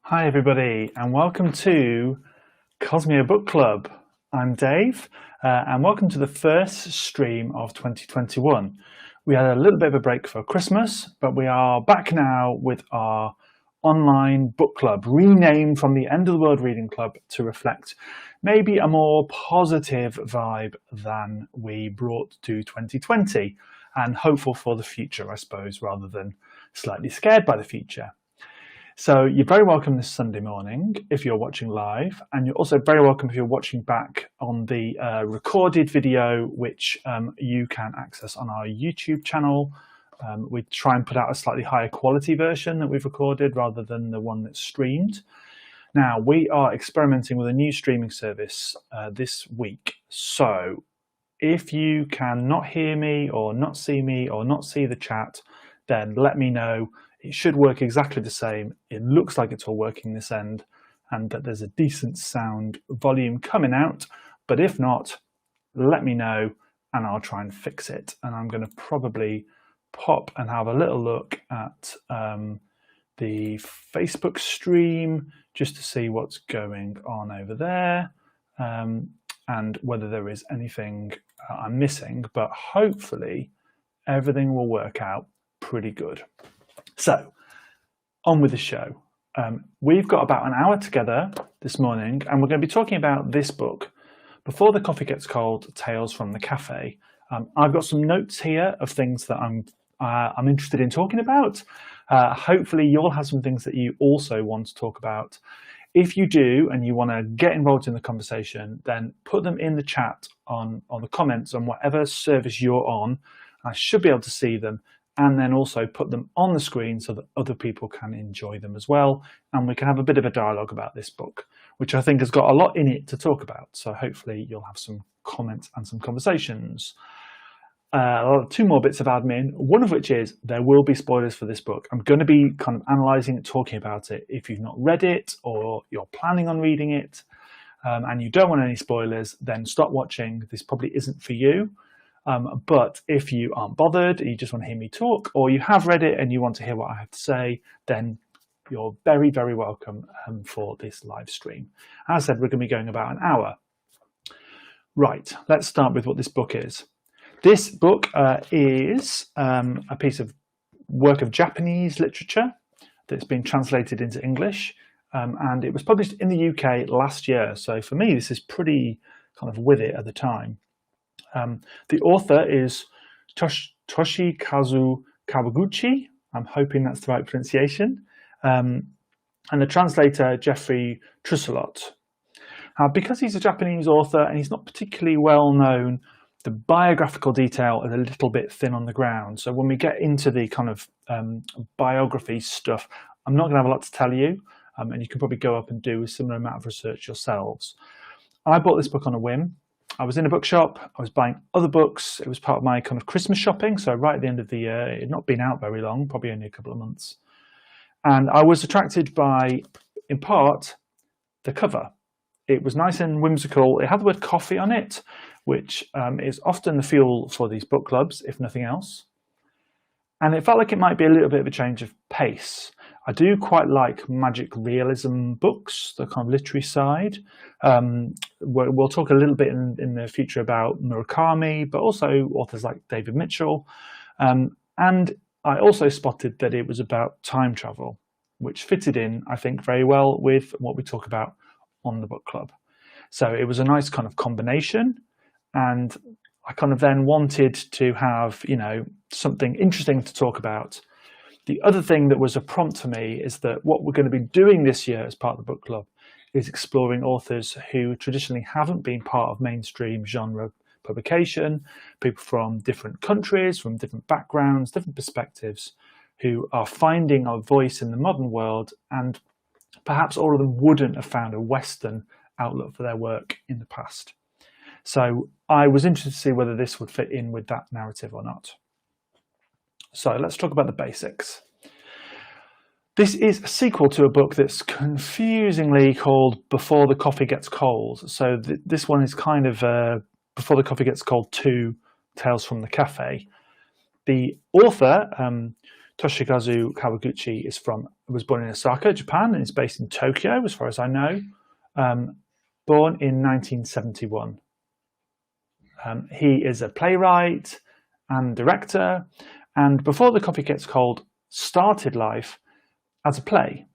Hi everybody and welcome to Cosmia Book Club. I'm Dave and welcome to the first stream of 2021. We had a little bit of a break for Christmas, but we are back now with our online book club, renamed from the End of the World Reading Club to reflect maybe a more positive vibe than we brought to 2020 and hopeful for the future, I suppose, rather than slightly scared by the future. So you're very welcome this Sunday morning if you're watching live, and you're also very welcome if you're watching back on the recorded video, which you can access on our YouTube channel. We try and put out a slightly higher quality version that we've recorded rather than the one that's streamed. Now, we are experimenting with a new streaming service this week. So if you can not hear me or not see the chat, then let me know. It should work exactly the same. It looks like it's all working this end and that there's a decent sound volume coming out. But if not, let me know and I'll try and fix it. And I'm going to probably pop and have a little look at the Facebook stream just to see what's going on over there and whether there is anything I'm missing. But hopefully everything will work out pretty good. So, on with the show. We've got about an hour together this morning and we're going to be talking about this book, Before the Coffee Gets Cold, Tales from the Cafe. I've got some notes here of things that I'm interested in talking about. Hopefully you'll have some things that you also want to talk about. If you do and you want to get involved in the conversation, then put them in the chat on the comments on whatever service you're on. I should be able to see them. And then also put them on the screen so that other people can enjoy them as well. And we can have a bit of a dialogue about this book, which I think has got a lot in it to talk about. So hopefully you'll have some comments and some conversations. Two more bits of admin, one of which is there will be spoilers for this book. I'm going to be kind of analysing it, talking about it. If you've not read it or you're planning on reading it and you don't want any spoilers, then stop watching. This probably isn't for you. But if you aren't bothered, you just want to hear me talk, or you have read it and you want to hear what I have to say, then you're very, very welcome for this live stream. As I said, we're going to be going about an hour. Right, let's start with what this book is. This book is a piece of work of Japanese literature that's been translated into English, and it was published in the UK last year. So for me, this is pretty kind of with it at the time. The author is Toshikazu Kawaguchi. I'm hoping that's the right pronunciation. And the translator, Jeffrey Trusselot. Because he's a Japanese author and he's not particularly well known, the biographical detail is a little bit thin on the ground. So when we get into the kind of biography stuff, I'm not going to have a lot to tell you. And you can probably go up and do a similar amount of research yourselves. I bought this book on a whim. I was in a bookshop, I was buying other books. It was part of my kind of Christmas shopping. So right at the end of the year, it had not been out very long, probably only a couple of months. And I was attracted by, in part, the cover. It was nice and whimsical. It had the word coffee on it, which is often the fuel for these book clubs, if nothing else. And it felt like it might be a little bit of a change of pace. I do quite like magic realism books, the kind of literary side. We'll talk a little bit in the future about Murakami, but also authors like David Mitchell. And I also spotted that it was about time travel, which fitted in, I think, very well with what we talk about on the book club. So it was a nice kind of combination. And I kind of then wanted to have, you know, something interesting to talk about. The other thing that was a prompt for me is that what we're going to be doing this year as part of the book club is exploring authors who traditionally haven't been part of mainstream genre publication, people from different countries, from different backgrounds, different perspectives, who are finding a voice in the modern world and perhaps all of them wouldn't have found a Western outlook for their work in the past. So I was interested to see whether this would fit in with that narrative or not. So let's talk about the basics. This is a sequel to a book that's confusingly called Before the Coffee Gets Cold. So this one is kind of Before the Coffee Gets Cold 2, Tales from the Cafe. The author, Toshikazu Kawaguchi, was born in Osaka, Japan, and is based in Tokyo, as far as I know. Born in 1971. He is a playwright and director, and Before the Coffee Gets Cold started life as a play.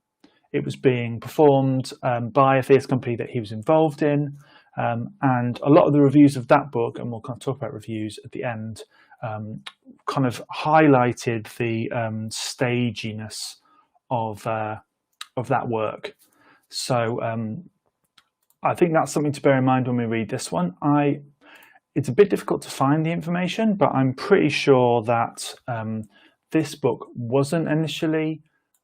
It was being performed by a theatre company that he was involved in, and a lot of the reviews of that book, and we'll kind of talk about reviews at the end, kind of highlighted the staginess of that work. So I think that's something to bear in mind when we read this one. It's a bit difficult to find the information, but I'm pretty sure that this book wasn't initially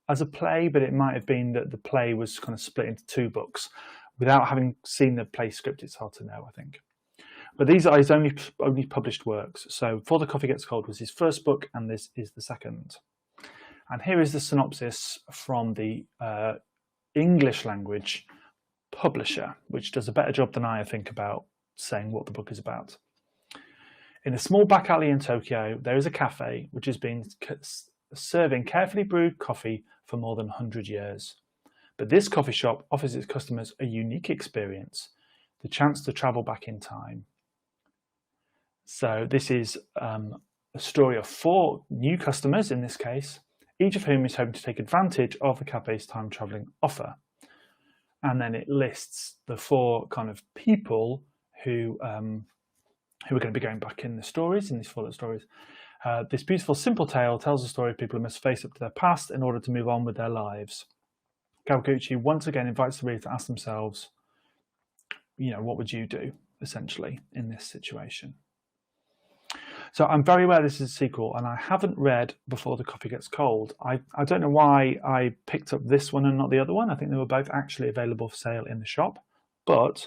as a play, but it might have been that the play was kind of split into two books. Without having seen the play script, it's hard to know, I think. But these are his only published works. So Before the Coffee Gets Cold was his first book, and this is the second. And here is the synopsis from the English language publisher, which does a better job than I think about saying what the book is about. In a small back alley in Tokyo, there is a cafe which has been serving carefully brewed coffee for more than 100 years. But this coffee shop offers its customers a unique experience, the chance to travel back in time. So this is a story of 4 new customers in this case, each of whom is hoping to take advantage of the cafe's time traveling offer. And then it lists the 4 kind of people who are going to be going back in the stories, in these 4 little stories. This beautiful, simple tale tells the story of people who must face up to their past in order to move on with their lives. Kawaguchi once again invites the reader to ask themselves, what would you do, essentially, in this situation? So I'm very aware this is a sequel, and I haven't read Before the Coffee Gets Cold. I don't know why I picked up this one and not the other one. I think they were both actually available for sale in the shop, but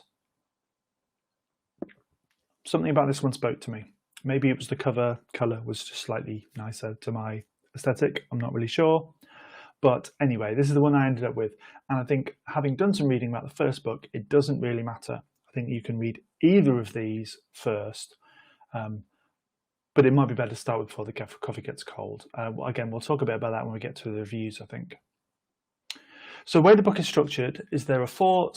something about this one spoke to me. Maybe it was the cover colour was just slightly nicer to my aesthetic. I'm not really sure. But anyway, this is the one I ended up with. And I think having done some reading about the first book, it doesn't really matter. I think you can read either of these first. But it might be better to start with Before the Coffee Gets Cold. Again, we'll talk a bit about that when we get to the reviews, I think. So the way the book is structured is there are 4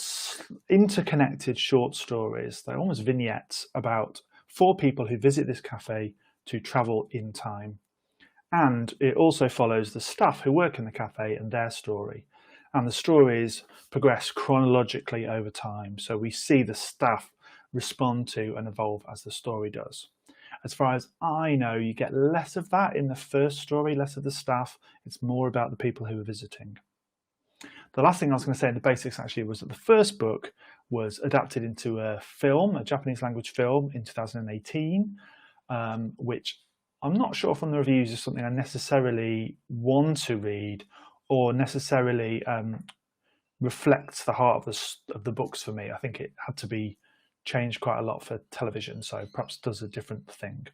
interconnected short stories. They're almost vignettes about 4 people who visit this cafe to travel in time. And it also follows the staff who work in the cafe and their story. And the stories progress chronologically over time. So we see the staff respond to and evolve as the story does. As far as I know, you get less of that in the first story, less of the staff. It's more about the people who are visiting. The last thing I was going to say in the basics actually was that the first book was adapted into a film, a Japanese language film in 2018, which I'm not sure from the reviews is something I necessarily want to read or necessarily reflects the heart of the books for me. I think it had to be changed quite a lot for television, so perhaps does a different thing.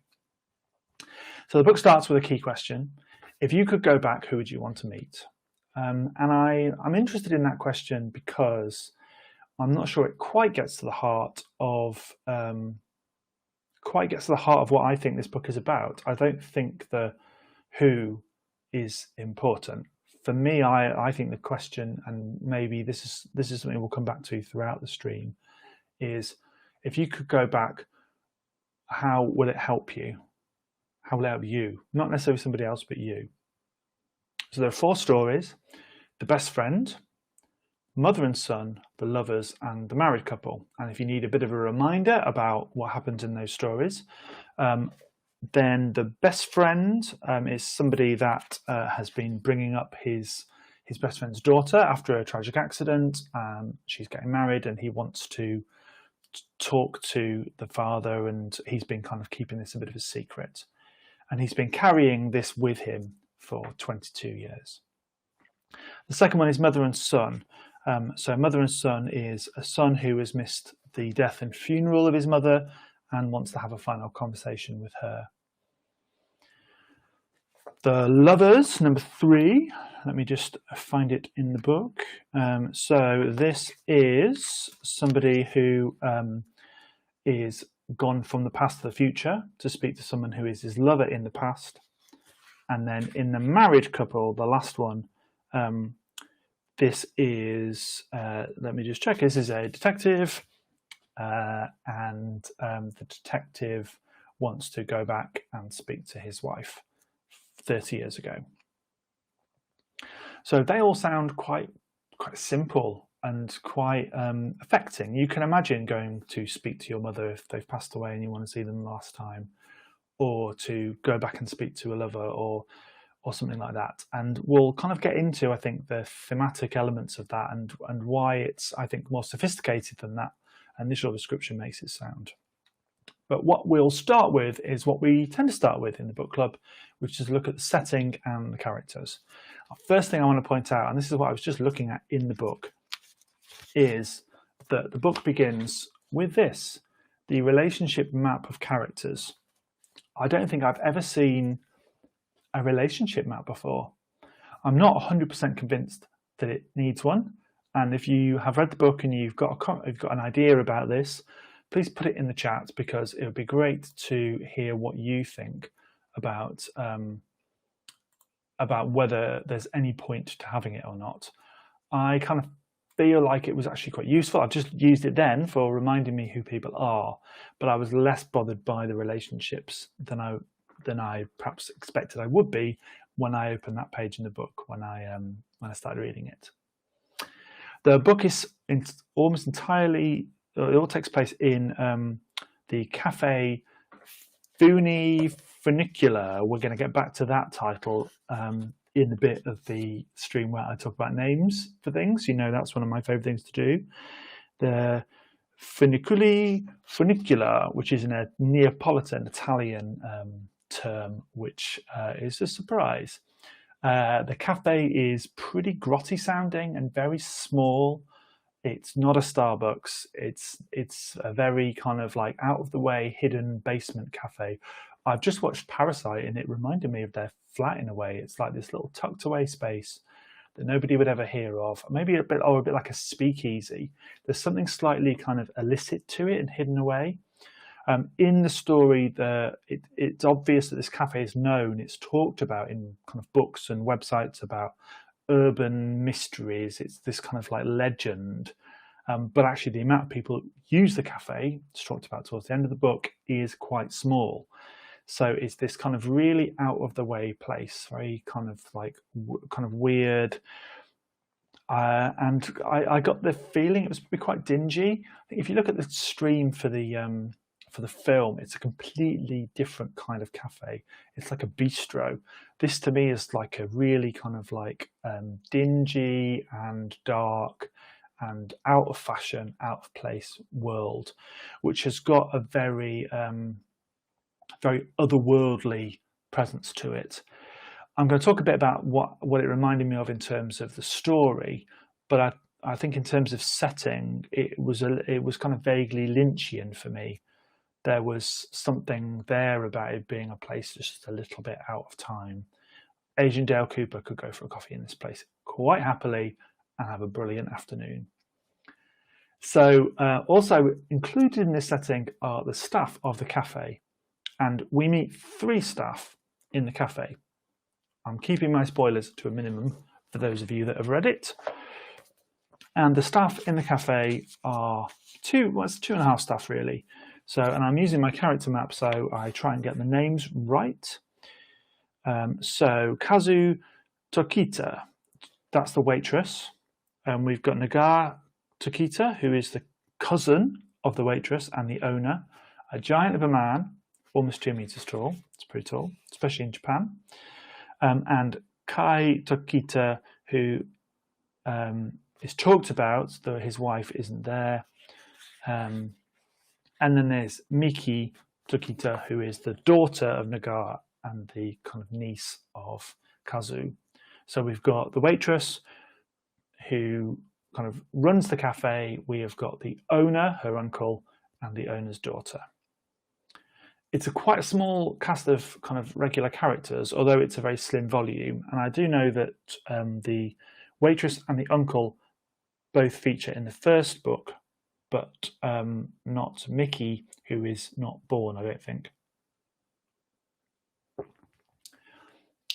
So the book starts with a key question. If you could go back, who would you want to meet? And I'm interested in that question because I'm not sure it quite gets to the heart of what I think this book is about. I don't think the who is important. For me, I think the question, and maybe this is something we'll come back to throughout the stream, is if you could go back, how will it help you? How will it help you? Not necessarily somebody else, but you. So there are 4 stories: the best friend, mother and son, the lovers, and the married couple. And if you need a bit of a reminder about what happened in those stories, then the best friend is somebody that has been bringing up his best friend's daughter after a tragic accident. She's getting married and he wants to talk to the father, and he's been kind of keeping this a bit of a secret. And he's been carrying this with him for 22 years. The second one is mother and son. So mother and son is a son who has missed the death and funeral of his mother and wants to have a final conversation with her. The lovers, number 3. Let me just find it in the book. So this is somebody who is gone from the past to the future to speak to someone who is his lover in the past. And then in the married couple, the last one, this is, let me just check, this is a detective, and the detective wants to go back and speak to his wife 30 years ago. So they all sound quite simple and quite affecting. You can imagine going to speak to your mother if they've passed away and you want to see them last time, or to go back and speak to a lover, or something like that. And we'll kind of get into, I think, the thematic elements of that and why it's, I think, more sophisticated than that initial description makes it sound. But what we'll start with is what we tend to start with in the book club, which is look at the setting and the characters. First thing I want to point out, and this is what I was just looking at in the book, is that the book begins with this, the relationship map of characters. I don't think I've ever seen a relationship map before. I'm not 100% convinced that it needs one. And if you have read the book and you've got an idea about this, please put it in the chat, because it would be great to hear what you think about whether there's any point to having it or not. I kind of feel like it was actually quite useful. I've just used it then for reminding me who people are, but I was less bothered by the relationships than I perhaps expected I would be when I opened that page in the book when I started reading it. The book is almost entirely, it all takes place in the Cafe Funicular. We're going to get back to that title in a bit of the stream where I talk about names for things. You know, that's one of my favorite things to do. The Funicular, which is in a Neapolitan Italian term, which is a surprise. The cafe is pretty grotty sounding and very small. It's not a Starbucks. It's a very kind of like out of the way, hidden basement cafe. I've just watched Parasite and it reminded me of their flat in a way. It's like this little tucked away space that nobody would ever hear of. Maybe a bit like a speakeasy. There's something slightly kind of illicit to it and hidden away. In the story, it's obvious that this cafe is known. It's talked about in kind of books and websites about urban mysteries. It's this kind of like legend. But actually the amount of people who use the cafe, it's talked about towards the end of the book, is quite small. So it's this kind of really out of the way place, very kind of like kind of weird. And I got the feeling it was probably quite dingy. I think if you look at the stream for the film, it's a completely different kind of cafe. It's like a bistro. This to me is like a really kind of like dingy and dark and out of fashion, out of place world, which has got a very very otherworldly presence to it. I'm going to talk a bit about what it reminded me of in terms of the story, but I think in terms of setting, it was kind of vaguely Lynchian for me. There was something there about it being a place just a little bit out of time. Asian Dale Cooper could go for a coffee in this place quite happily and have a brilliant afternoon. So also included in this setting are the staff of the cafe. And we meet 3 staff in the cafe. I'm keeping my spoilers to a minimum for those of you that have read it. And the staff in the cafe are it's 2.5 staff really. So, and I'm using my character map, so I try and get the names right. So Kazu Tokita, that's the waitress. And we've got Naga Tokita, who is the cousin of the waitress and the owner, a giant of a man, almost 2 meters tall. It's pretty tall, especially in Japan. And Kai Tokita, who is talked about, though his wife isn't there. And then there's Miki Tokita, who is the daughter of Naga and the kind of niece of Kazu. So we've got the waitress, who kind of runs the cafe. We have got the owner, her uncle, and the owner's daughter. It's quite a small cast of kind of regular characters, although it's a very slim volume. And I do know that the waitress and the uncle both feature in the first book, but not Mickey, who is not born, I don't think.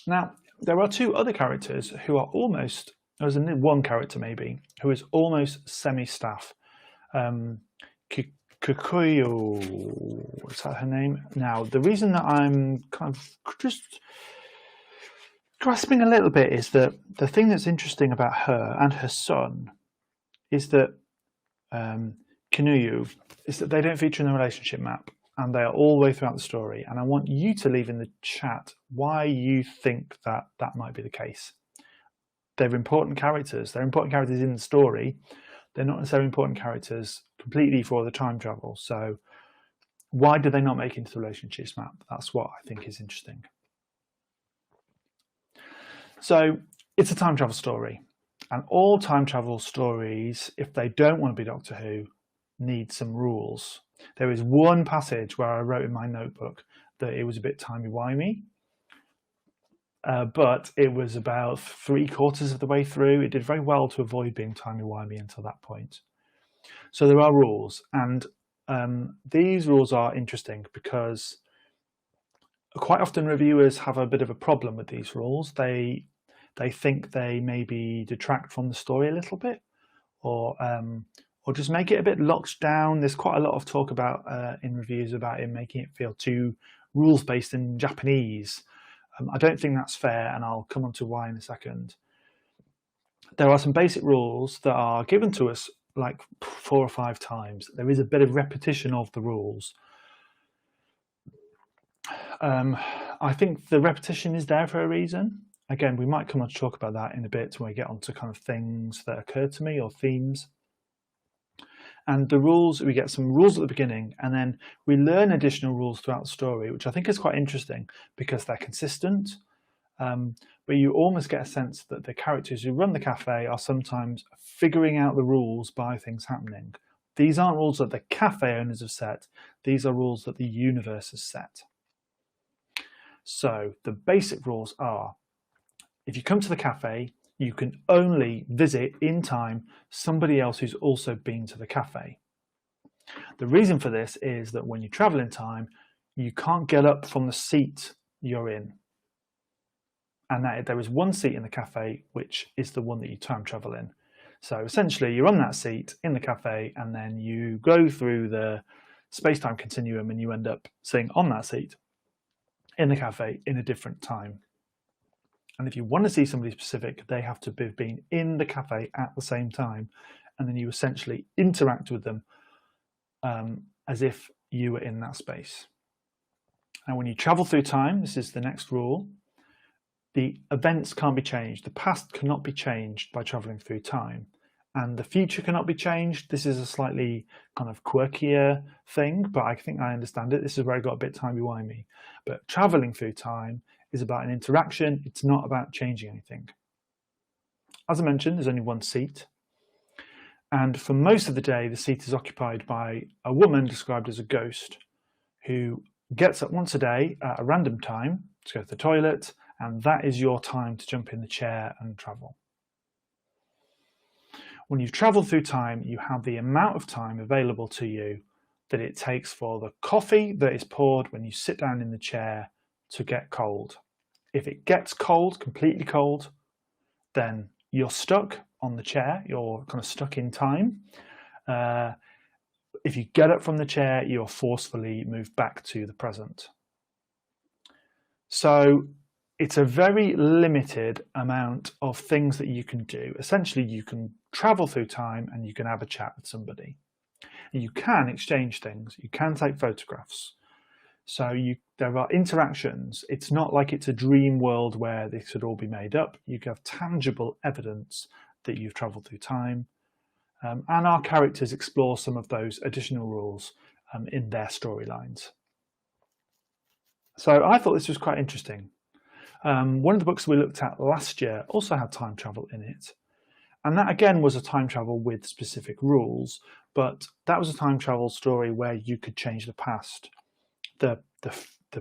Now, there are two other characters who are almost, there's one character maybe, who is almost semi-staff. Kikuyo, is that her name? Now, the reason that I'm kind of just grasping a little bit is that the thing that's interesting about her and her son is that Kinuyu is that they don't feature in the relationship map, and they are all the way throughout the story. And I want you to leave in the chat why you think that that might be the case. They're important characters. They're important characters in the story. They're not necessarily important characters completely for the time travel. So why do they not make it into the relationships map? That's what I think is interesting. So it's a time travel story. And all time travel stories, if they don't want to be Doctor Who, need some rules. There is one passage where I wrote in my notebook that it was a bit timey-wimey, but it was about 3/4 of the way through. It did very well to avoid being timey-wimey until that point. So there are rules, and these rules are interesting because quite often reviewers have a bit of a problem with these rules. They think they maybe detract from the story a little bit, or just make it a bit locked down. There's quite a lot of talk about in reviews about it making it feel too rules-based and Japanese. I don't think that's fair, and I'll come on to why in a second. There are some basic rules that are given to us like 4 or 5 times. There is a bit of repetition of the rules. I think the repetition is there for a reason. Again, we might come on to talk about that in a bit when we get onto kind of things that occur to me or themes. And the rules, we get some rules at the beginning, and then we learn additional rules throughout the story, which I think is quite interesting because they're consistent. But you almost get a sense that the characters who run the cafe are sometimes figuring out the rules by things happening. These aren't rules that the cafe owners have set. These are rules that the universe has set. So the basic rules are, if you come to the cafe, you can only visit in time somebody else who's also been to the cafe. The reason for this is that when you travel in time, you can't get up from the seat you're in. And that there is one seat in the cafe, which is the one that you time travel in. So essentially you're on that seat in the cafe, and then you go through the space-time continuum and you end up sitting on that seat in the cafe in a different time. And if you want to see somebody specific, they have to have been in the cafe at the same time, and then you essentially interact with them as if you were in that space. And when you travel through time, this is the next rule, the events can't be changed. The past cannot be changed by traveling through time, and the future cannot be changed. This is a slightly kind of quirkier thing, but I think I understand it. This is where I got a bit timey-wimey. But traveling through time is about an interaction. It's not about changing anything. As I mentioned, there's only one seat. And for most of the day, the seat is occupied by a woman described as a ghost who gets up once a day at a random time to go to the toilet, and that is your time to jump in the chair and travel. When you've traveled through time, you have the amount of time available to you that it takes for the coffee that is poured when you sit down in the chair to get cold. If it gets cold, completely cold, then you're stuck on the chair, you're kind of stuck in time. If you get up from the chair, you're forcefully moved back to the present. So it's a very limited amount of things that you can do. Essentially, you can travel through time and you can have a chat with somebody. You can exchange things, you can take photographs. So there are interactions. It's not like it's a dream world where this could all be made up. You have tangible evidence that you've traveled through time. And our characters explore some of those additional rules in their storylines. So I thought this was quite interesting. One of the books we looked at last year also had time travel in it. And that again was a time travel with specific rules, but that was a time travel story where you could change the past. The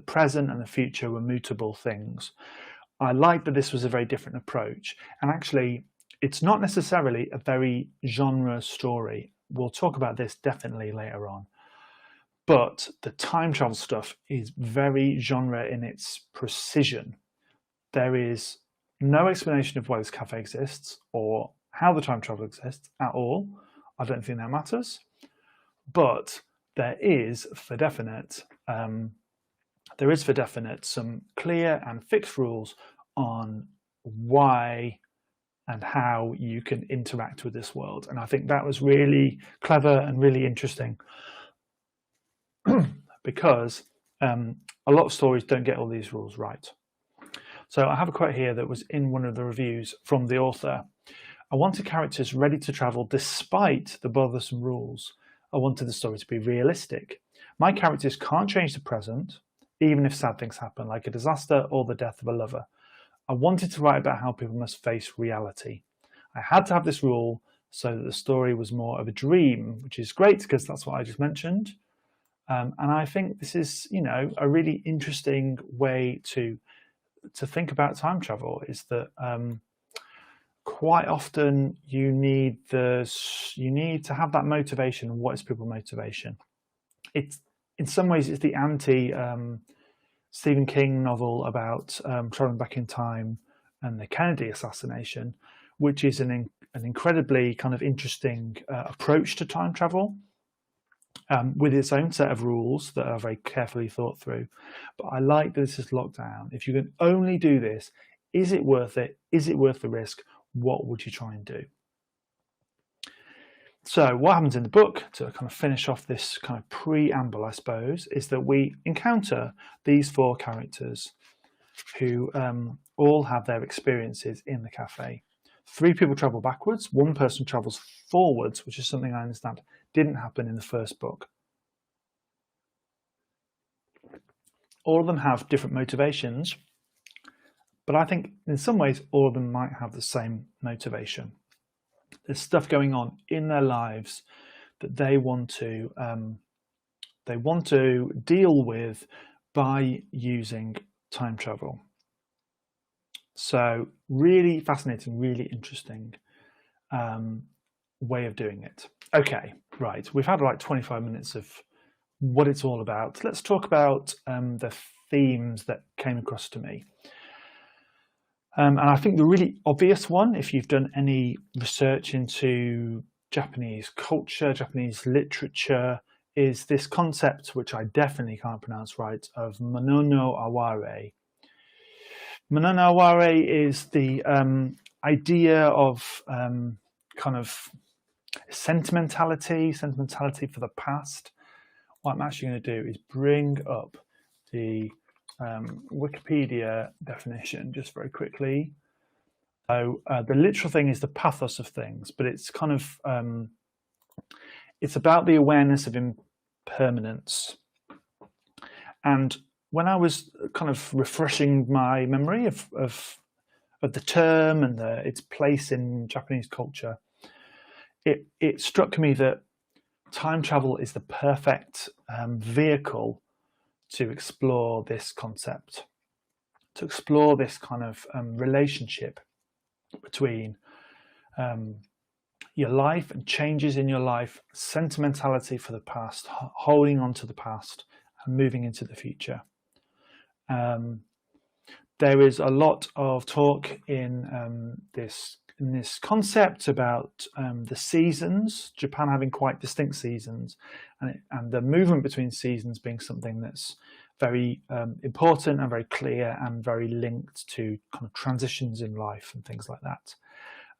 present and the future were mutable things. I like that this was a very different approach, and actually it's not necessarily a very genre story. We'll talk about this definitely later on. But the time travel stuff is very genre in its precision. There is no explanation of why this cafe exists or how the time travel exists at all. I don't think that matters. But there is for definite some clear and fixed rules on why and how you can interact with this world. And I think that was really clever and really interesting because a lot of stories don't get all these rules right. So I have a quote here that was in one of the reviews from the author. I wanted characters ready to travel despite the bothersome rules. I wanted the story to be realistic. My characters can't change the present, even if sad things happen, like a disaster or the death of a lover. I wanted to write about how people must face reality. I had to have this rule so that the story was more of a dream, which is great because that's what I just mentioned. And I think this is, a really interesting way to think about time travel, is that quite often you need to have that motivation. What is people's motivation? It's in some ways it's the anti Stephen King novel about traveling back in time and the Kennedy assassination, which is an incredibly kind of interesting approach to time travel. With its own set of rules that are very carefully thought through. But I like that this is locked down. If you can only do this, is it worth it? Is it worth the risk? What would you try and do? So what happens in the book, to kind of finish off this kind of preamble, I suppose, is that we encounter these four characters who all have their experiences in the cafe. 3 people travel backwards, 1 person travels forwards, which is something I understand didn't happen in the first book. All of them have different motivations, but I think in some ways all of them might have the same motivation. There's stuff going on in their lives that they want to deal with by using time travel. So really fascinating, really interesting way of doing it. Okay, right, we've had like 25 minutes of what it's all about. Let's talk about the themes that came across to me. And I think the really obvious one, if you've done any research into Japanese culture, Japanese literature, is this concept, which I definitely can't pronounce right, of mono no aware. Mono no aware is the idea of kind of sentimentality for the past. What I'm actually going to do is bring up the Wikipedia definition just very quickly. So the literal thing is the pathos of things, but it's kind of it's about the awareness of impermanence. And when I was kind of refreshing my memory of the term and its place in Japanese culture, it struck me that time travel is the perfect vehicle to explore this concept, to explore this kind of relationship between your life and changes in your life, sentimentality for the past, holding on to the past and moving into the future. There is a lot of talk in this concept about the seasons, Japan having quite distinct seasons, and the movement between seasons being something that's very important and very clear and very linked to kind of transitions in life and things like that.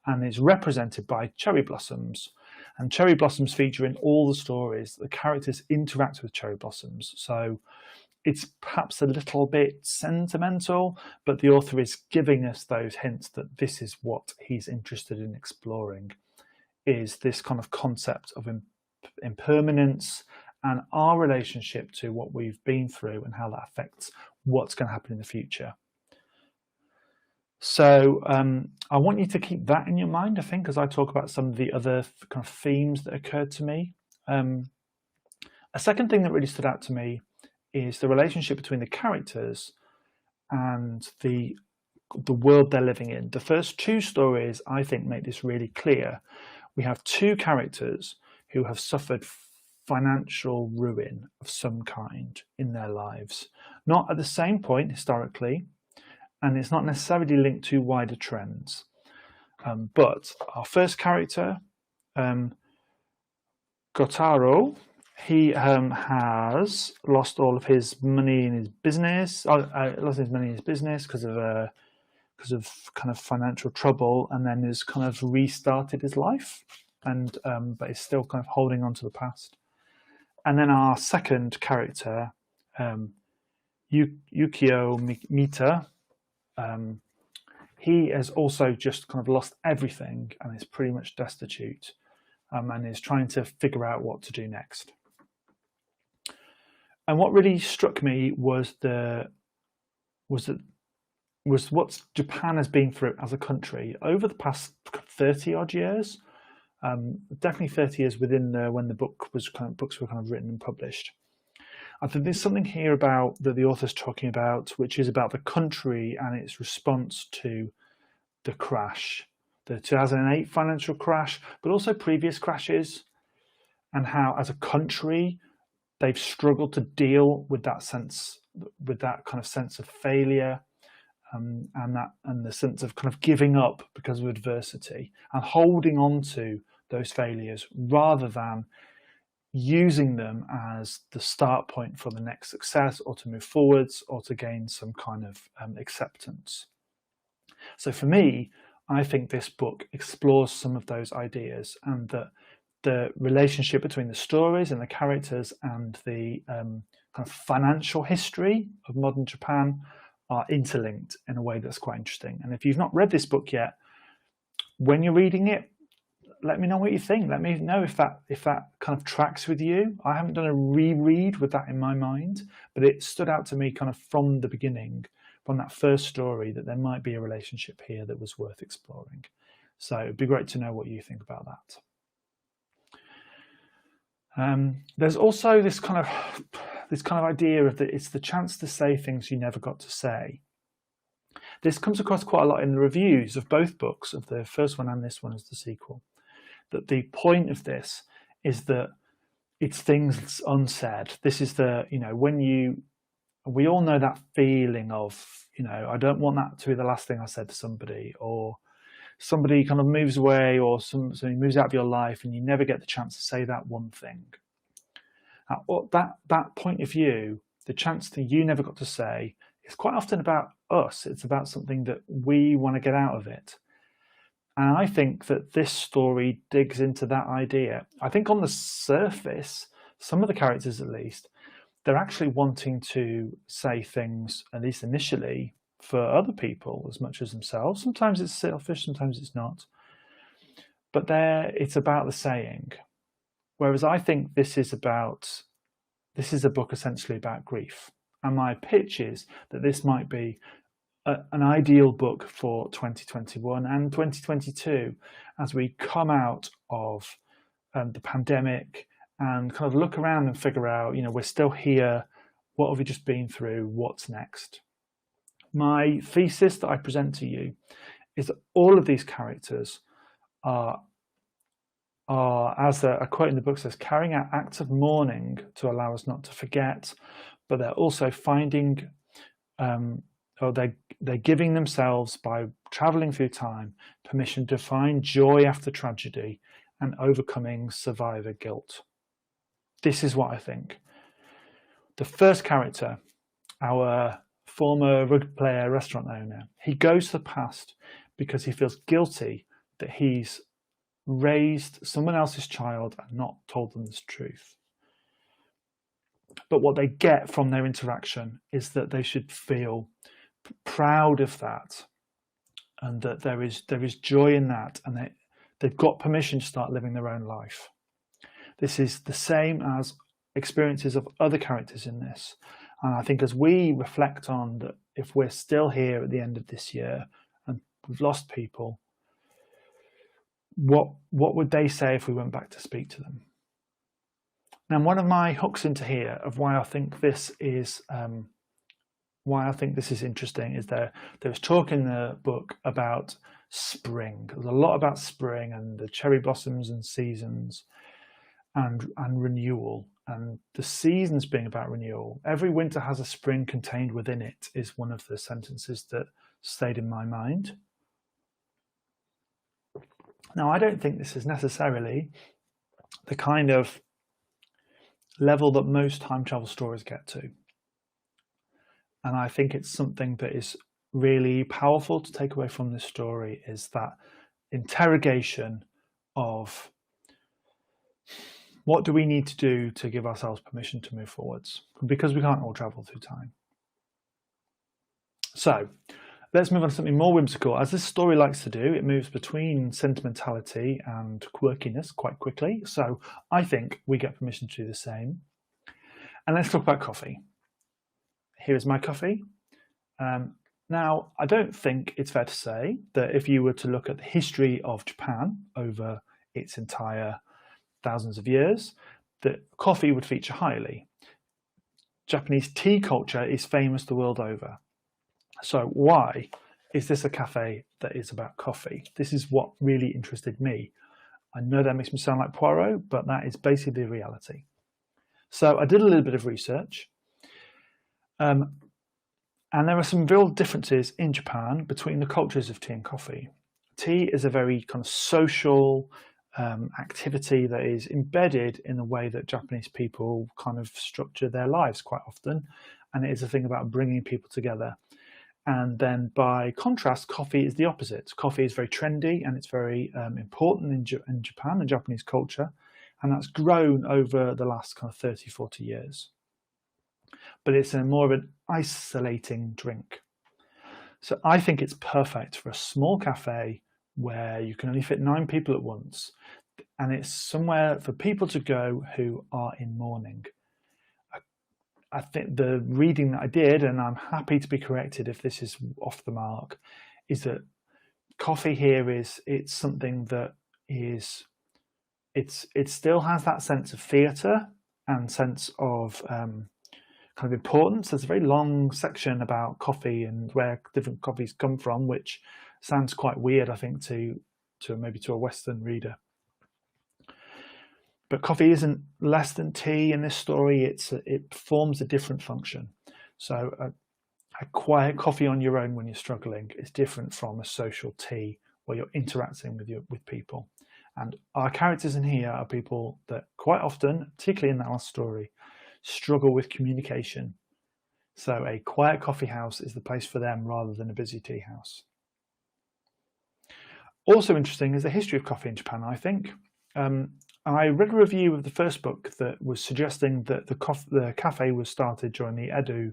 And it's represented by cherry blossoms. And cherry blossoms feature in all the stories. The characters interact with cherry blossoms. So it's perhaps a little bit sentimental, but the author is giving us those hints that this is what he's interested in exploring, is this kind of concept of impermanence and our relationship to what we've been through and how that affects what's going to happen in the future. So I want you to keep that in your mind, I think, as I talk about some of the other kind of themes that occurred to me. A second thing that really stood out to me is the relationship between the characters and the world they're living in. The first two stories, I think, make this really clear. We have two characters who have suffered financial ruin of some kind in their lives, not at the same point historically, and it's not necessarily linked to wider trends. But our first character, Gotaro, he has lost all of his money in his business. Lost his money in his business because of kind of financial trouble, and then has kind of restarted his life, and but is still kind of holding on to the past. And then our second character, Yukio Mita, he has also just kind of lost everything and is pretty much destitute, and is trying to figure out what to do next. And what really struck me was what Japan has been through as a country over the past 30 odd years. Definitely 30 years within when the books were kind of written and published. I think there's something here about that the author's talking about, which is about the country and its response to the crash, the 2008 financial crash, but also previous crashes, and how as a country they've struggled to deal with that kind of sense of failure, and the sense of kind of giving up because of adversity and holding on to those failures rather than using them as the start point for the next success, or to move forwards, or to gain some kind of acceptance. So for me, I think this book explores some of those ideas, and that the relationship between the stories and the characters and the kind of financial history of modern Japan are interlinked in a way that's quite interesting. And if you've not read this book yet, when you're reading it, let me know what you think. Let me know if that kind of tracks with you. I haven't done a reread with that in my mind, but it stood out to me kind of from the beginning, from that first story, that there might be a relationship here that was worth exploring. So it'd be great to know what you think about that. There's also this kind of idea of that it's the chance to say things you never got to say. This comes across quite a lot in the reviews of both books, of the first one and this one as the sequel. That the point of this is that it's things unsaid. This is the, we all know that feeling of, I don't want that to be the last thing I said to somebody, or somebody kind of moves away, or somebody moves out of your life and you never get the chance to say that one thing. That point of view, the chance that you never got to say, is quite often about us. It's about something that we want to get out of it. And I think that this story digs into that idea. I think on the surface, some of the characters at least, they're actually wanting to say things, at least initially, for other people as much as themselves. Sometimes it's selfish, sometimes it's not. But it's about the saying. Whereas I think this is a book essentially about grief. And my pitch is that this might be an ideal book for 2021 and 2022 as we come out of the pandemic and kind of look around and figure out, we're still here. What have we just been through? What's next? My thesis that I present to you is that all of these characters are as a quote in the book says, carrying out acts of mourning to allow us not to forget, but they're also finding, or they're giving themselves, by traveling through time, permission to find joy after tragedy and overcoming survivor guilt. This is what I think. The first character, our former rugby player, restaurant owner, he goes to the past because he feels guilty that he's raised someone else's child and not told them the truth. But what they get from their interaction is that they should feel proud of that, and that there is joy in that, and they've got permission to start living their own life. This is the same as experiences of other characters in this. And I think as we reflect on that, if we're still here at the end of this year and we've lost people. What would they say if we went back to speak to them? Now, one of my hooks into here of why I think this is interesting is there's talk in the book about spring. There's a lot about spring and the cherry blossoms and seasons and renewal, and the seasons being about renewal. Every winter has a spring contained within it is one of the sentences that stayed in my mind. Now, I don't think this is necessarily the kind of level that most time travel stories get to. And I think it's something that is really powerful to take away from this story, is that interrogation of what do we need to do to give ourselves permission to move forwards, because we can't all travel through time. So let's move on to something more whimsical. As this story likes to do, it moves between sentimentality and quirkiness quite quickly. So I think we get permission to do the same. And let's talk about coffee. Here is my coffee. Now, I don't think it's fair to say that if you were to look at the history of Japan over its entire thousands of years, that coffee would feature highly. Japanese tea culture is famous the world over. So why is this a cafe that is about coffee? This is what really interested me. I know that makes me sound like Poirot, but that is basically the reality. So I did a little bit of research. And there are some real differences in Japan between the cultures of tea and coffee. Tea is a very kind of social activity that is embedded in the way that Japanese people kind of structure their lives quite often. And it is a thing about bringing people together. And then by contrast, coffee is the opposite. Coffee is very trendy and it's very important in Japan and Japanese culture. And that's grown over the last kind of 30, 40 years. But it's more of an isolating drink. So I think it's perfect for a small cafe where you can only fit 9 people at once. And it's somewhere for people to go who are in mourning. I think the reading that I did, and I'm happy to be corrected if this is off the mark, is that coffee here it's something that is, it still has that sense of theatre and sense of kind of importance. There's a very long section about coffee and where different coffees come from, which sounds quite weird, I think, to maybe to a Western reader. But coffee isn't less than tea in this story. It performs a different function. So a quiet coffee on your own when you're struggling is different from a social tea where you're interacting with people. And our characters in here are people that quite often, particularly in that last story, struggle with communication. So a quiet coffee house is the place for them rather than a busy tea house. Also interesting is the history of coffee in Japan, I think. I read a review of the first book that was suggesting that the cafe was started during the Edo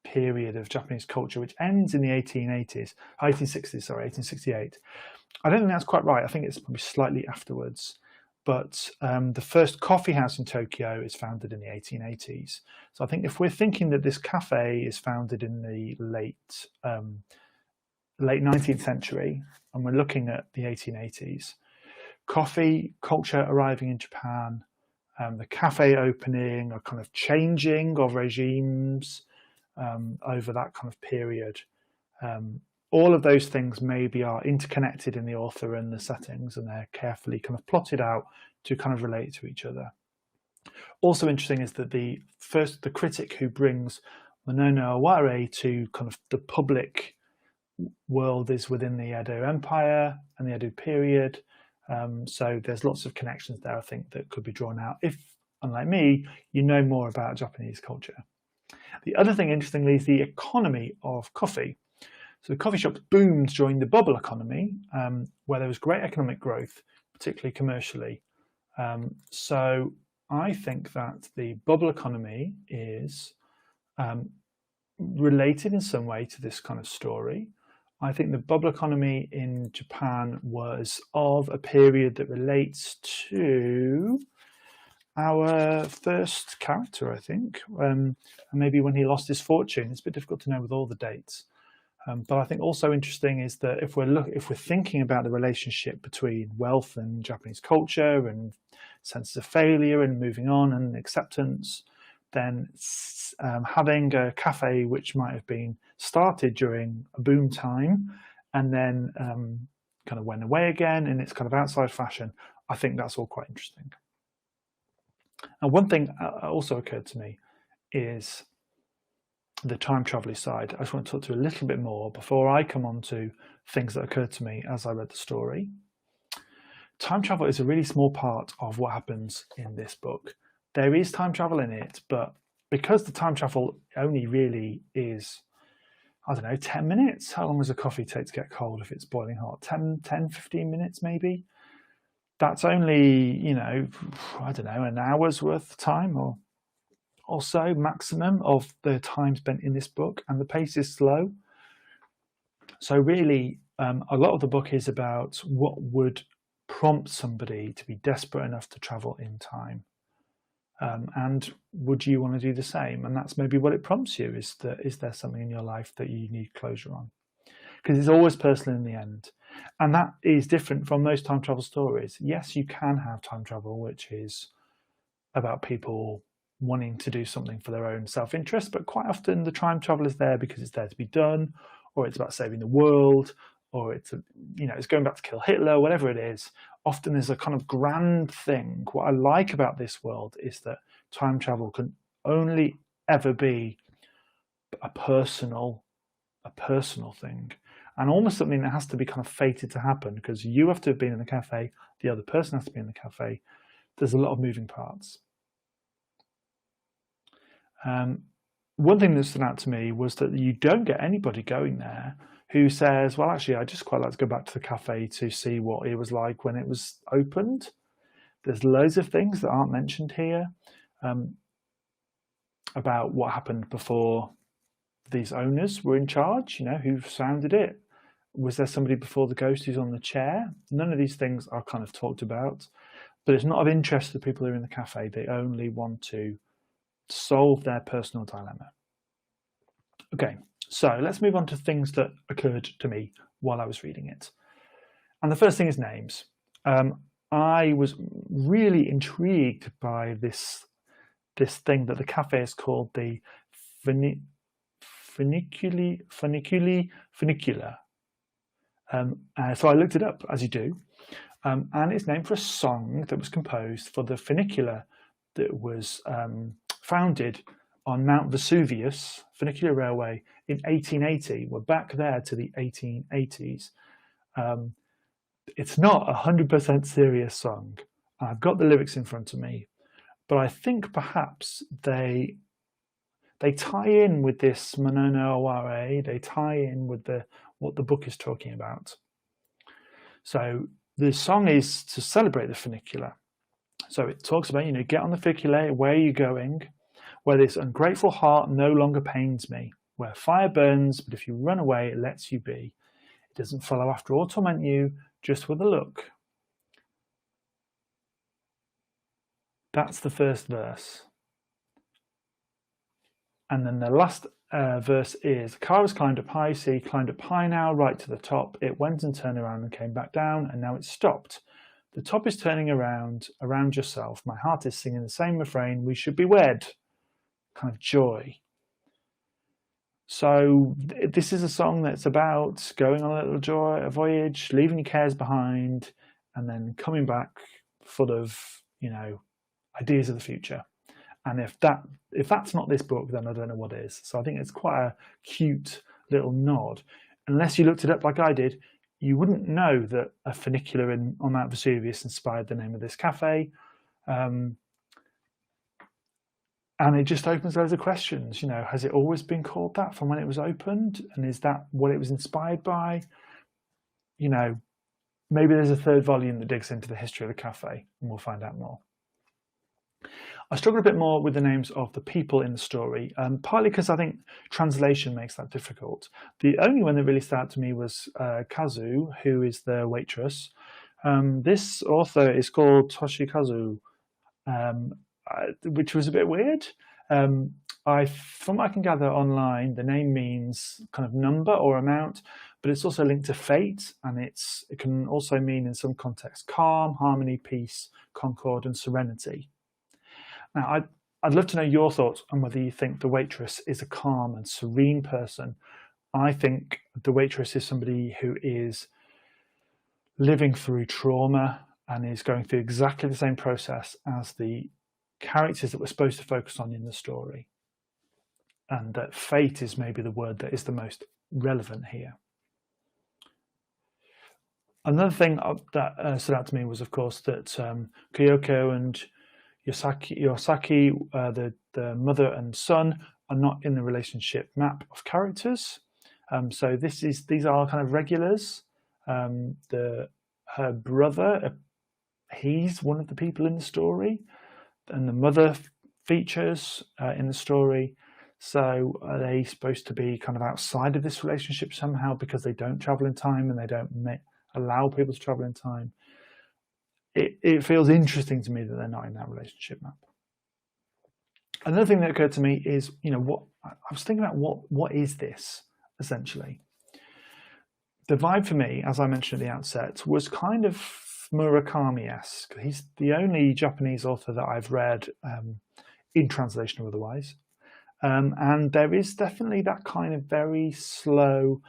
period of Japanese culture, which ends in the 1860s, 1868. I don't think that's quite right. I think it's probably slightly afterwards. But the first coffee house in Tokyo is founded in the 1880s. So I think if we're thinking that this cafe is founded in the late 19th century, and we're looking at the 1880s, coffee culture arriving in Japan, the cafe opening, a kind of changing of regimes over that kind of period. All of those things maybe are interconnected in the author and the settings, and they're carefully kind of plotted out to kind of relate to each other. Also interesting is that the critic who brings Monono Aware to kind of the public world is within the Edo Empire and the Edo period. So there's lots of connections there, I think, that could be drawn out if, unlike me, you know more about Japanese culture. The other thing, interestingly, is the economy of coffee. So the coffee shops boomed during the bubble economy, where there was great economic growth, particularly commercially. So I think that the bubble economy is related in some way to this kind of story. I think the bubble economy in Japan was of a period that relates to our first character, I think, and maybe when he lost his fortune. It's a bit difficult to know with all the dates. But I think also interesting is that if we're thinking about the relationship between wealth and Japanese culture and sense of failure and moving on and acceptance, then having a cafe which might have been started during a boom time and then kind of went away again in its kind of outside fashion, I think that's all quite interesting. And one thing also occurred to me is the time travel side. I just want to talk to you a little bit more before I come on to things that occurred to me as I read the story. Time travel is a really small part of what happens in this book. There is time travel in it, but because the time travel only really is, I don't know, 10 minutes. How long does a coffee take to get cold if it's boiling hot? 10, 15 minutes maybe? That's only, you know, I don't know, an hour's worth of time or so maximum of the time spent in this book, and the pace is slow. So really, a lot of the book is about what would prompt somebody to be desperate enough to travel in time. And would you want to do the same? And that's maybe what it prompts you, is there something in your life that you need closure on? Because it's always personal in the end. And that is different from most time travel stories. Yes, you can have time travel, which is about people wanting to do something for their own self-interest, but quite often the time travel is there because it's there to be done, or it's about saving the world, or it's going back to kill Hitler, whatever it is. Often there's a kind of grand thing. What I like about this world is that time travel can only ever be a personal thing, and almost something that has to be kind of fated to happen, because you have to have been in the cafe, the other person has to be in the cafe. There's a lot of moving parts. One thing that stood out to me was that you don't get anybody going there who says, well, actually, I just quite like to go back to the cafe to see what it was like when it was opened. There's loads of things that aren't mentioned here about what happened before these owners were in charge, who founded it. Was there somebody before the ghost who's on the chair? None of these things are kind of talked about, but it's not of interest to people who are in the cafe. They only want to solve their personal dilemma. Okay, so let's move on to things that occurred to me while I was reading it. And the first thing is names. I was really intrigued by this thing that the cafe is called the Funiculi. So I looked it up, as you do, and it's named for a song that was composed for the funicular that was founded on Mount Vesuvius, funicular railway, in 1880. We're back there to the 1880s. It's not a 100% serious song. I've got the lyrics in front of me, but I think perhaps they tie in with this Monono Aware. They tie in with what the book is talking about. So the song is to celebrate the funicular. So it talks about, get on the funicular, where are you going? Where this ungrateful heart no longer pains me. Where fire burns, but if you run away, it lets you be. It doesn't follow after or torment you, just with a look. That's the first verse. And then the last verse is, the car has climbed up high, see, climbed up high now, right to the top. It went and turned around and came back down, and now it's stopped. The top is turning around yourself. My heart is singing the same refrain, we should be wed. Kind of joy. So this is a song that's about going on a voyage, leaving your cares behind, and then coming back full of, ideas of the future. And if that's not this book, then I don't know what is. So I think it's quite a cute little nod. Unless you looked it up like I did, you wouldn't know that a funicular on Mount Vesuvius inspired the name of this cafe. And it just opens loads of questions. Has it always been called that from when it was opened? And is that what it was inspired by? Maybe there's a third volume that digs into the history of the cafe, and we'll find out more. I struggled a bit more with the names of the people in the story, partly because I think translation makes that difficult. The only one that really stood out to me was Kazu, who is the waitress. This author is called Toshikazu, which was a bit weird. from what I can gather online, the name means kind of number or amount, but it's also linked to fate, and it can also mean in some contexts calm, harmony, peace, concord, and serenity. Now, I'd love to know your thoughts on whether you think the waitress is a calm and serene person. I think the waitress is somebody who is living through trauma and is going through exactly the same process as the characters that we're supposed to focus on in the story. And that fate is maybe the word that is the most relevant here. Another thing that stood out to me was, of course, that Kyoko and Yosaki, the mother and son, are not in the relationship map of characters. So these are kind of regulars. Her brother, he's one of the people in the story, and the mother features in the story. So are they supposed to be kind of outside of this relationship somehow because they don't travel in time and they don't allow people to travel in time? It feels interesting to me that they're not in that relationship map. Another thing that occurred to me is, what I was thinking about, what is this essentially? The vibe for me, as I mentioned at the outset, was kind of Murakami-esque. He's the only Japanese author that I've read in translation or otherwise. And there is definitely that kind of very slow,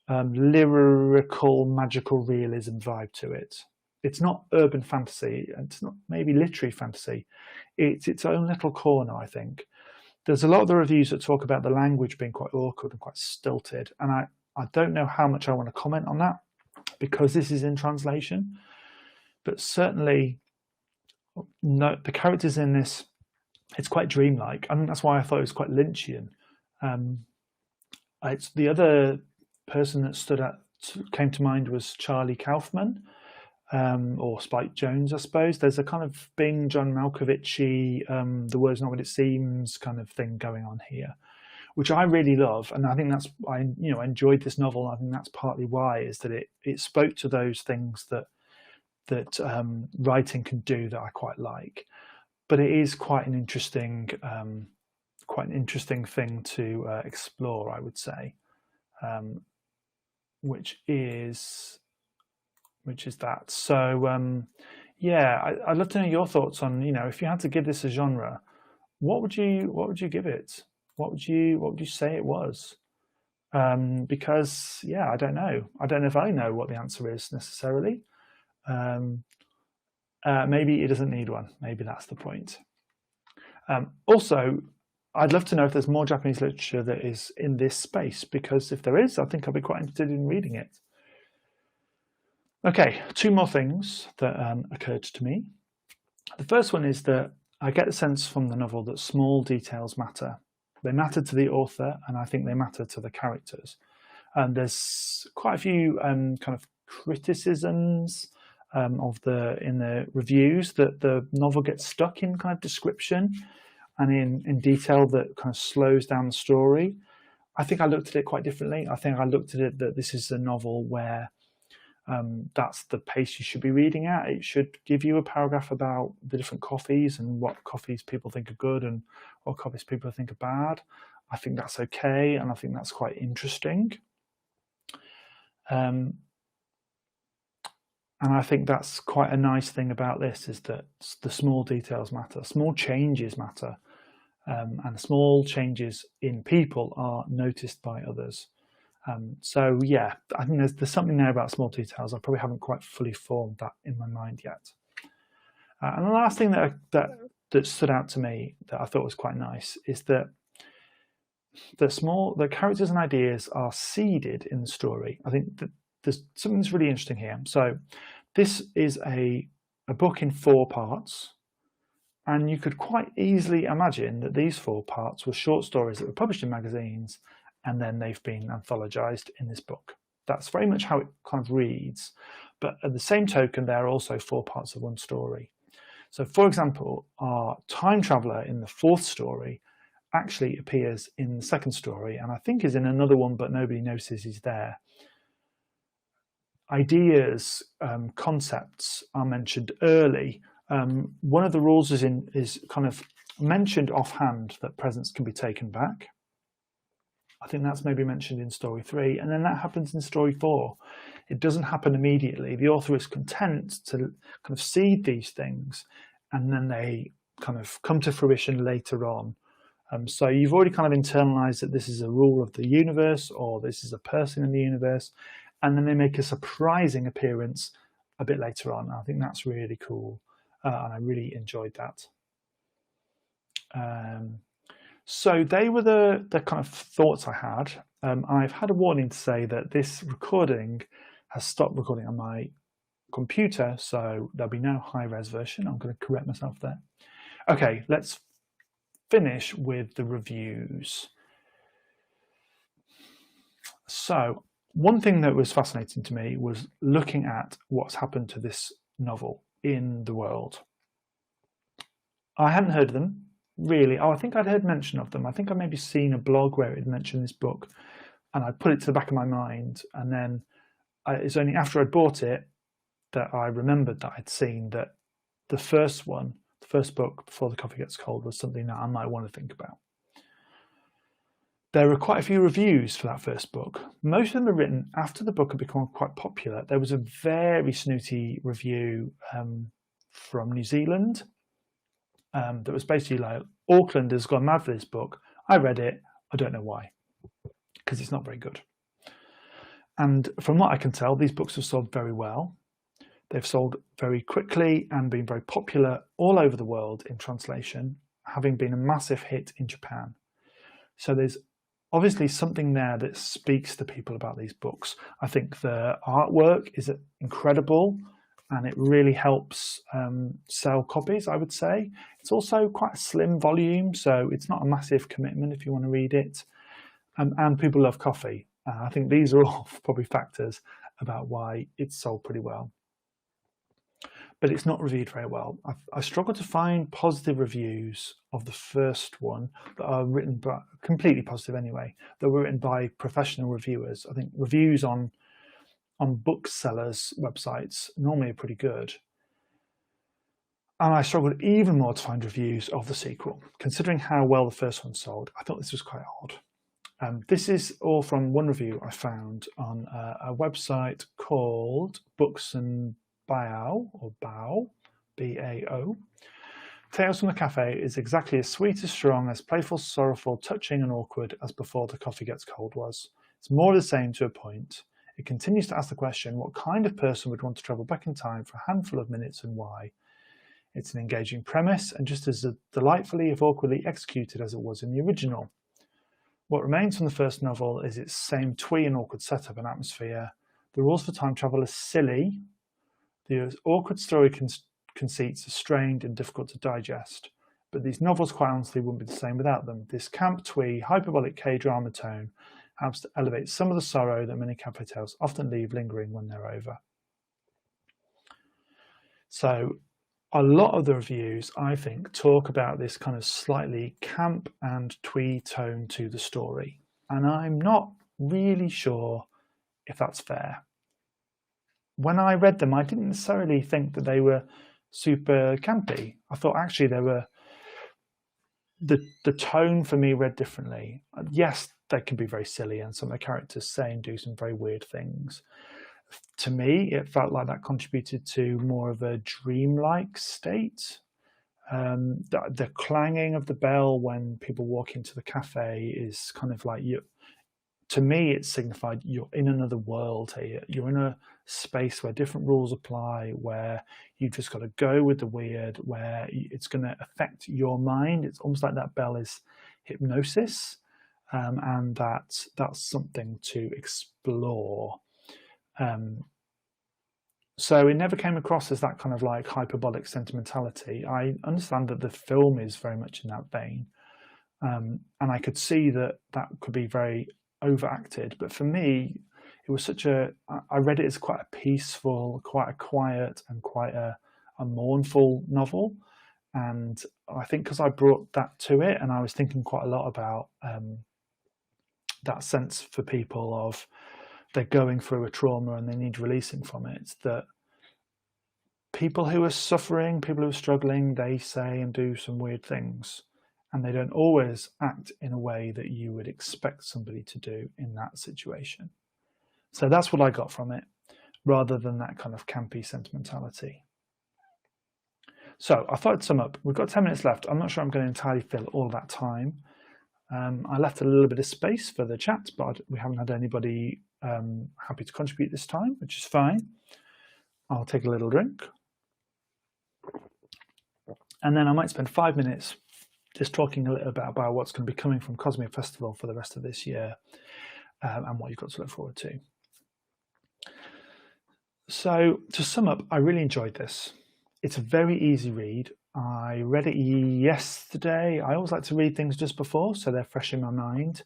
lyrical, magical realism vibe to it. It's not urban fantasy, it's not maybe literary fantasy. It's its own little corner, I think. There's a lot of the reviews that talk about the language being quite awkward and quite stilted, and I don't know how much I want to comment on that because this is in translation. But certainly, no, the characters in this, it's quite dreamlike. I think that's why I thought it was quite Lynchian. It's the other person that came to mind was Charlie Kaufman, or Spike Jonze, I suppose. There's a kind of Bing John Malkovich-y, the word's not what it seems kind of thing going on here, which I really love. And I think that's, I enjoyed this novel. I think that's partly why, is that it spoke to those things that writing can do that I quite like. But it is quite an interesting thing to explore, I would say, which is that. So yeah, I'd love to know your thoughts on, if you had to give this a genre, what would you give it? What would you say it was? Because yeah, I don't know if I know what the answer is necessarily. Maybe it doesn't need one. Maybe that's the point. Also, I'd love to know if there's more Japanese literature that is in this space, because if there is, I think I'll be quite interested in reading it. Okay, two more things that occurred to me. The first one is that I get the sense from the novel that small details matter. They matter to the author, and I think they matter to the characters. And there's quite a few kind of criticisms in the reviews that the novel gets stuck in kind of description and in detail that kind of slows down the story. I think I looked at it quite differently. I think I looked at it that this is a novel where that's the pace you should be reading at. It should give you a paragraph about the different coffees and what coffees people think are good and what coffees people think are bad. I think that's okay, and I think that's quite interesting. And I think that's quite a nice thing about this, is that the small details matter, small changes matter, and small changes in people are noticed by others. So yeah, I think there's something there about small details. I probably haven't quite fully formed that in my mind yet. And the last thing that stood out to me that I thought was quite nice is that the characters and ideas are seeded in the story. I think that there's something that's really interesting here. So this is a book in 4 parts, and you could quite easily imagine that these 4 parts were short stories that were published in magazines, and then they've been anthologized in this book. That's very much how it kind of reads. But at the same token, there are also 4 parts of one story. So for example, our time traveler in the 4th story actually appears in the 2nd story, and I think is in another one, but nobody notices he's there. Ideas, concepts are mentioned early. One of the rules is kind of mentioned offhand that presents can be taken back. I think that's maybe mentioned in story 3, and then that happens in story 4. It doesn't happen immediately. The author is content to kind of seed these things, and then they kind of come to fruition later on. So you've already kind of internalized that this is a rule of the universe, or this is a person in the universe, and then they make a surprising appearance a bit later on. I think that's really cool, and I really enjoyed that. So they were the kind of thoughts I had. I've had a warning to say that this recording has stopped recording on my computer, so there'll be no high-res version. I'm going to correct myself there. Okay, let's finish with the reviews. So one thing that was fascinating to me was looking at what's happened to this novel in the world. I hadn't heard of them. Really, I think I'd heard mention of them. I think I maybe seen a blog where it had mentioned this book, and I put it to the back of my mind, and then it's only after I'd bought it that I remembered that I'd seen that the first book, Before the Coffee Gets Cold, was something that I might want to think about. There were quite a few reviews for that first book. Most of them are written after the book had become quite popular. There was a very snooty review from New Zealand that was basically like, Auckland has gone mad for this book. I read it. I don't know why, because it's not very good. And from what I can tell, these books have sold very well. They've sold very quickly and been very popular all over the world in translation, having been a massive hit in Japan. So there's obviously something there that speaks to people about these books. I think the artwork is incredible, and it really helps sell copies, I would say. It's also quite a slim volume, so it's not a massive commitment if you want to read it. And people love coffee. I think these are all probably factors about why it's sold pretty well. But it's not reviewed very well. I struggled to find positive reviews of the first one that are written by, completely positive anyway, that were written by professional reviewers. I think reviews on booksellers' websites normally are pretty good. And I struggled even more to find reviews of the sequel. Considering how well the first one sold, I thought this was quite odd. This is all from one review I found on a website called Books and Bao, or Bao, B-A-O. Tales from the Cafe is exactly as sweet, as strong, as playful, sorrowful, touching and awkward as Before the Coffee Gets Cold was. It's more the same to a point. It continues to ask the question, what kind of person would want to travel back in time for a handful of minutes and why? It's an engaging premise and just as delightfully, if awkwardly, executed as it was in the original. What remains from the first novel is its same twee and awkward setup and atmosphere. The rules for time travel are silly. The awkward story conceits are strained and difficult to digest, but these novels quite honestly wouldn't be the same without them. This camp twee, hyperbolic K-drama tone helps to elevate some of the sorrow that many cafe tales often leave lingering when they're over. So a lot of the reviews, I think, talk about this kind of slightly camp and twee tone to the story, and I'm not really sure if that's fair. When I read them, I didn't necessarily think that they were super campy. I thought actually they were, the tone for me read differently. Yes, they can be very silly and some of the characters say and do some very weird things. To me, it felt like that contributed to more of a dreamlike state. The clanging of the bell when people walk into the cafe is kind of like to me, it signified you're in another world here. You're in a space where different rules apply, where you've just got to go with the weird, where it's going to affect your mind. It's almost like that bell is hypnosis, and that's something to explore. So it never came across as that kind of like hyperbolic sentimentality. I understand that the film is very much in that vein, and I could see that could be very overacted, but for me it was I read it as quite a peaceful, quite a quiet and quite a mournful novel, and I think because I brought that to it and I was thinking quite a lot about that sense for people of they're going through a trauma and they need releasing from it, that people who are suffering, people who are struggling, they say and do some weird things. and they don't always act in a way that you would expect somebody to do in that situation. So that's what I got from it, rather than that kind of campy sentimentality. So I thought I'd sum up. We've got 10 minutes left. I'm not sure I'm going to entirely fill all that time. I left a little bit of space for the chat, but we haven't had anybody happy to contribute this time, which is fine. I'll take a little drink. And then I might spend 5 minutes just talking a little bit about what's going to be coming from Cosmia Festival for the rest of this year, and what you've got to look forward to. So to sum up, I really enjoyed this. It's a very easy read. I read it yesterday. I always like to read things just before, so they're fresh in my mind.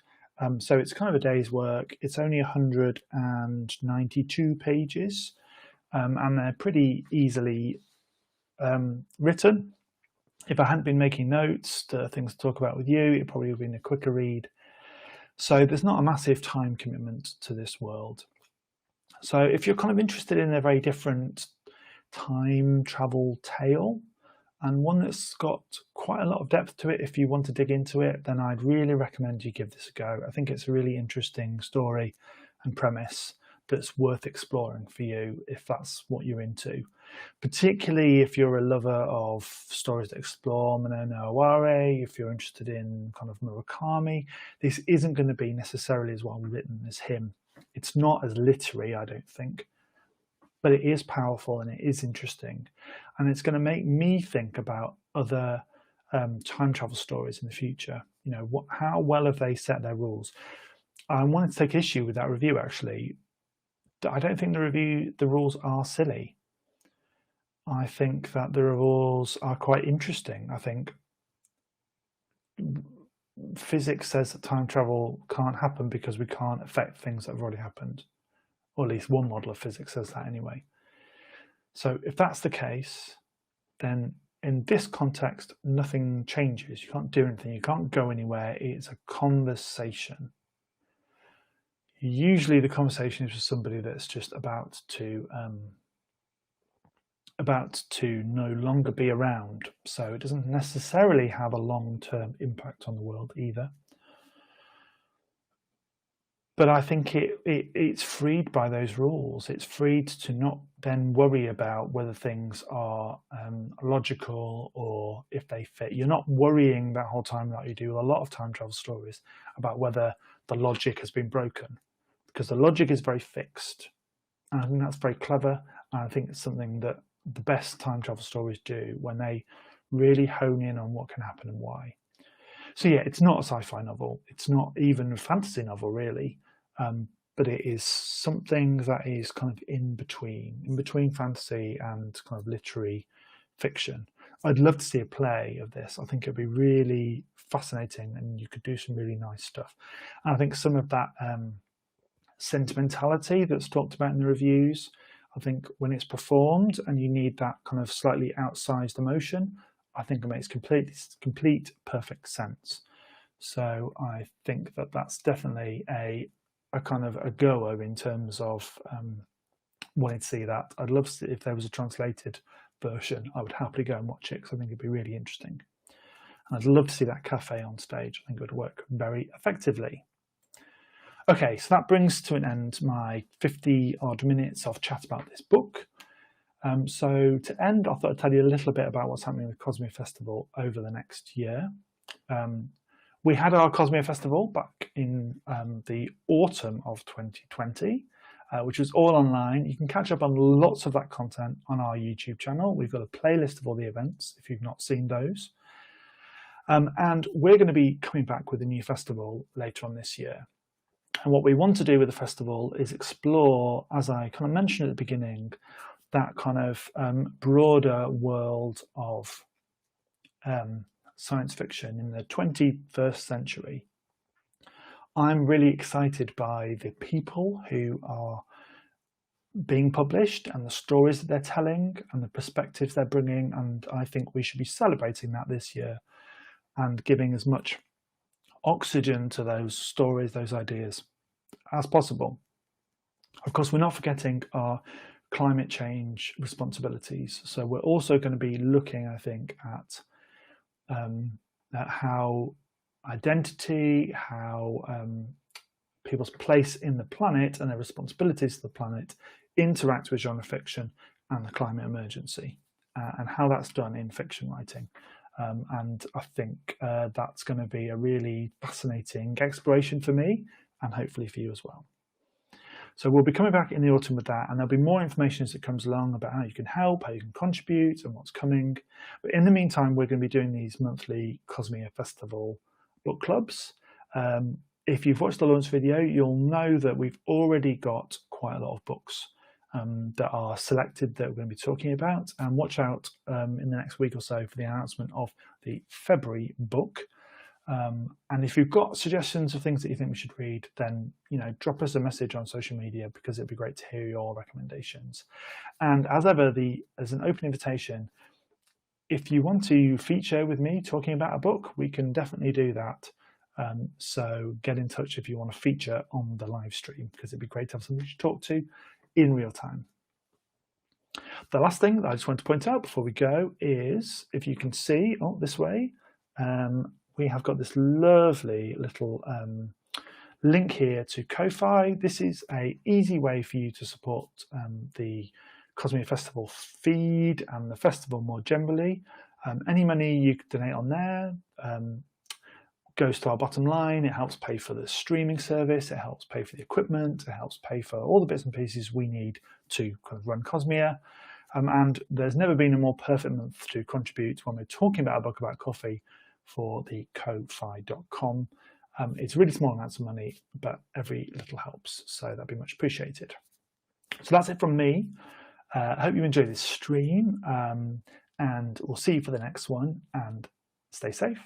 So it's kind of a day's work. It's only 192 pages, and they're pretty easily written. If I hadn't been making notes to things to talk about with you, it probably would have been a quicker read. So there's not a massive time commitment to this world. So if you're kind of interested in a very different time travel tale, and one that's got quite a lot of depth to it, if you want to dig into it, then I'd really recommend you give this a go. I think it's a really interesting story and premise that's worth exploring for you if that's what you're into. Particularly if you're a lover of stories that explore Mono no Aware, if you're interested in kind of Murakami, this isn't going to be necessarily as well written as him. It's not as literary, I don't think, but it is powerful and it is interesting. And it's going to make me think about other time travel stories in the future. You know, how well have they set their rules? I wanted to take issue with that review, actually. I don't think the rules are silly. I think that the rules are quite interesting. I think physics says that time travel can't happen because we can't affect things that have already happened. Or at least one model of physics says that anyway. So if that's the case, then in this context, nothing changes. You can't do anything. You can't go anywhere. It's a conversation. Usually the conversation is with somebody that's just about to no longer be around. So it doesn't necessarily have a long-term impact on the world either. But I think it's freed by those rules. It's freed to not then worry about whether things are logical or if they fit. You're not worrying that whole time like you do a lot of time travel stories about whether the logic has been broken, because the logic is very fixed. And I think that's very clever. And I think it's something that the best time travel stories do when they really hone in on what can happen and why. So yeah, it's not a sci-fi novel. It's not even a fantasy novel, really. But it is something that is kind of in between fantasy and kind of literary fiction. I'd love to see a play of this. I think it'd be really fascinating and you could do some really nice stuff. And I think some of that sentimentality that's talked about in the reviews, I think when it's performed and you need that kind of slightly outsized emotion, I think it makes complete perfect sense. So I think that that's definitely a kind of a goer in terms of wanting to see that. I'd love to see if there was a translated version. I would happily go and watch it because I think it'd be really interesting. And I'd love to see that cafe on stage. I think it would work very effectively. Okay, so that brings to an end my 50 odd minutes of chat about this book. So to end, I thought I'd tell you a little bit about what's happening with Cosmia Festival over the next year. We had our Cosmia Festival back in the autumn of 2020, which was all online. You can catch up on lots of that content on our YouTube channel. We've got a playlist of all the events if you've not seen those. And we're going to be coming back with a new festival later on this year. And what we want to do with the festival is explore, as I kind of mentioned at the beginning, that kind of broader world of science fiction in the 21st century. I'm really excited by the people who are being published and the stories that they're telling and the perspectives they're bringing, and I think we should be celebrating that this year and giving as much oxygen to those stories, those ideas as possible. Of course, we're not forgetting our climate change responsibilities. So we're also going to be looking, I think, at how identity, how people's place in the planet and their responsibilities to the planet interact with genre fiction and the climate emergency, and how that's done in fiction writing. And I think that's going to be a really fascinating exploration for me, and hopefully for you as well. So we'll be coming back in the autumn with that, and there'll be more information as it comes along about how you can help, how you can contribute, and what's coming. But in the meantime, we're going to be doing these monthly Cosmia Festival book clubs. If you've watched the launch video, you'll know that we've already got quite a lot of books that are selected that we're going to be talking about. And watch out in the next week or so for the announcement of the February book. And if you've got suggestions of things that you think we should read, then drop us a message on social media, because it'd be great to hear your recommendations. And as ever, as an open invitation, if you want to feature with me talking about a book, we can definitely do that. So get in touch if you want to feature on the live stream, because it'd be great to have somebody to talk to in real time. The last thing that I just want to point out before we go is, if you can see this way, we have got this lovely little link here to Ko-Fi. This is an easy way for you to support the Cosmia Festival feed and the festival more generally. Any money you could donate on there goes to our bottom line. It helps pay for the streaming service, it helps pay for the equipment, it helps pay for all the bits and pieces we need to kind of run Cosmia. And there's never been a more perfect month to contribute when we're talking about a book about coffee for the ko-fi.com. It's really small amounts of money, but every little helps, so that'd be much appreciated. So that's it from me. I hope you enjoyed this stream, and we'll see you for the next one, and stay safe.